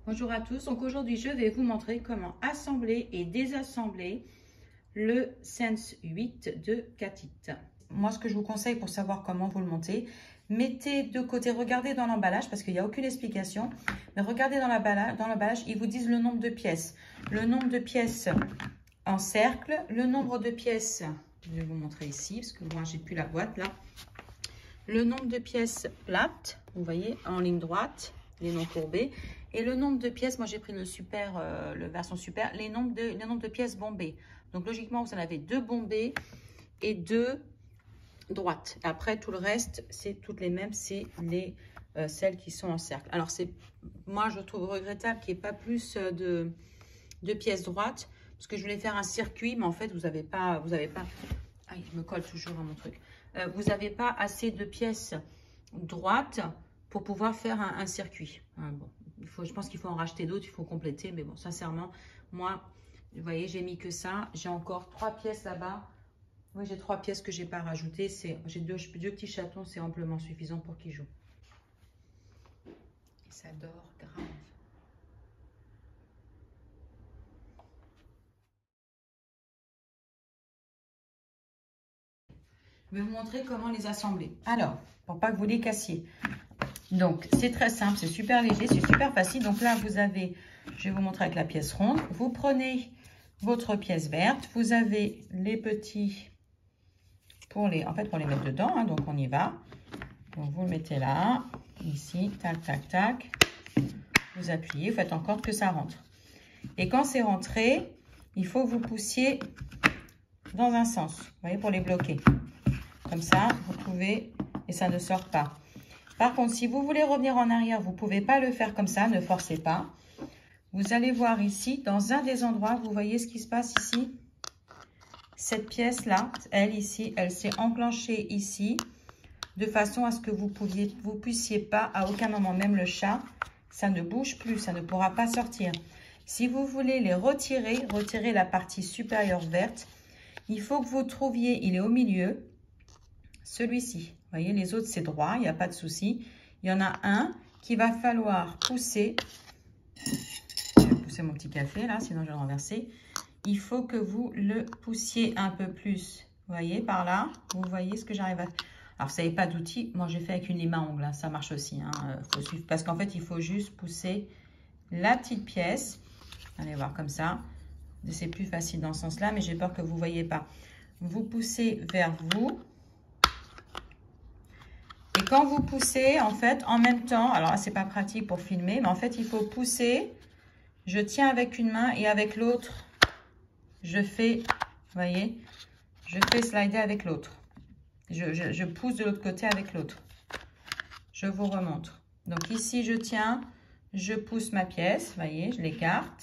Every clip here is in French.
Bonjour à tous, donc aujourd'hui je vais vous montrer comment assembler et désassembler le Sense 8 de Catit. Moi ce que je vous conseille pour savoir comment vous le montez, mettez de côté, regardez dans l'emballage parce qu'il n'y a aucune explication, mais regardez dans l'emballage, ils vous disent le nombre de pièces. Le nombre de pièces en cercle, le nombre de pièces, je vais vous montrer ici parce que moi j'ai plus la boîte là. Le nombre de pièces plates, vous voyez, en ligne droite, les noms courbés. Et le nombre de pièces, moi j'ai pris le super, le version super, les nombres de pièces bombées. Donc logiquement, vous en avez 2 bombées et 2 droites. Après, tout le reste, c'est toutes les mêmes, c'est les celles qui sont en cercle. Alors, moi je trouve regrettable qu'il n'y ait pas plus de pièces droites, parce que je voulais faire un circuit, mais en fait, vous n'avez pas. Ah, il me colle toujours à mon truc. Vous n'avez pas assez de pièces droites pour pouvoir faire un circuit. Bon, je pense qu'il faut en racheter d'autres, il faut compléter. Mais bon, sincèrement, moi, vous voyez, j'ai mis que ça. J'ai encore 3 pièces là-bas. Oui, j'ai 3 pièces que je n'ai pas rajoutées. J'ai deux petits chatons, c'est amplement suffisant pour qu'ils jouent. Et ça dort grave. Je vais vous montrer comment les assembler. Alors, pour pas que vous les cassiez. Donc, c'est très simple, c'est super léger, c'est super facile. Donc là, vous avez, je vais vous montrer avec la pièce ronde. Vous prenez votre pièce verte. Vous avez les petits pour les mettre dedans. Hein, donc, on y va. Donc, vous le mettez là, ici, tac, tac, tac. Vous appuyez, vous faites encore que ça rentre. Et quand c'est rentré, il faut que vous poussiez dans un sens, vous voyez, pour les bloquer. Comme ça, vous pouvez, et ça ne sort pas. Par contre, si vous voulez revenir en arrière, vous ne pouvez pas le faire comme ça, ne forcez pas. Vous allez voir ici, dans un des endroits, vous voyez ce qui se passe ici. Cette pièce-là, elle ici, elle s'est enclenchée ici, de façon à ce que vous puissiez pas, à aucun moment, même le chat, ça ne bouge plus, ça ne pourra pas sortir. Si vous voulez les retirer la partie supérieure verte, il faut que vous trouviez, il est au milieu, celui-ci. Vous voyez, les autres, c'est droit, il n'y a pas de souci. Il y en a un qu'il va falloir pousser. Je vais pousser mon petit café, là, sinon je vais le renverser. Il faut que vous le poussiez un peu plus. Vous voyez, par là. Vous voyez ce que j'arrive à... Alors, vous n'avez pas d'outil. Moi, j'ai fait avec une lime à ongles. Hein. Ça marche aussi. Hein. Faut suivre. Parce qu'en fait, il faut juste pousser la petite pièce. Allez voir comme ça. C'est plus facile dans ce sens-là, mais j'ai peur que vous ne voyez pas. Vous poussez vers vous. Et quand vous poussez, en fait, en même temps, alors là, c'est pas pratique pour filmer, mais en fait, il faut pousser. Je tiens avec une main et avec l'autre, je fais, vous voyez, je fais slider avec l'autre. Je pousse de l'autre côté avec l'autre. Je vous remontre. Donc ici, je tiens, je pousse ma pièce, vous voyez, je l'écarte.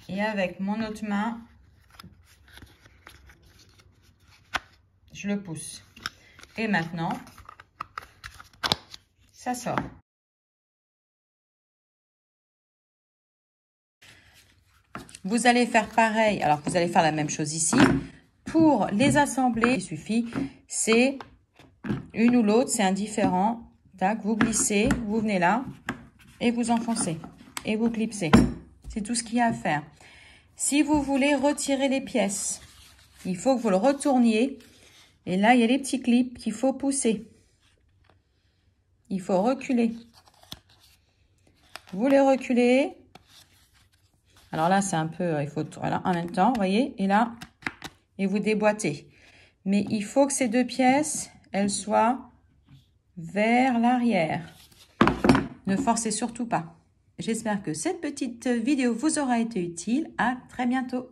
Et avec mon autre main, je le pousse. Et maintenant, ça sort. Vous allez faire pareil, alors vous allez faire la même chose ici. Pour les assembler, il suffit, c'est une ou l'autre, c'est indifférent. Tac, vous glissez, vous venez là et vous enfoncez et vous clipsez. C'est tout ce qu'il y a à faire. Si vous voulez retirer les pièces, il faut que vous le retourniez. Et là, il y a les petits clips qu'il faut pousser. Il faut reculer. Vous les reculez. Alors là, c'est un peu, il faut, voilà, en même temps, vous voyez, et là, et vous déboîtez. Mais il faut que ces 2 pièces, elles soient vers l'arrière. Ne forcez surtout pas. J'espère que cette petite vidéo vous aura été utile. À très bientôt.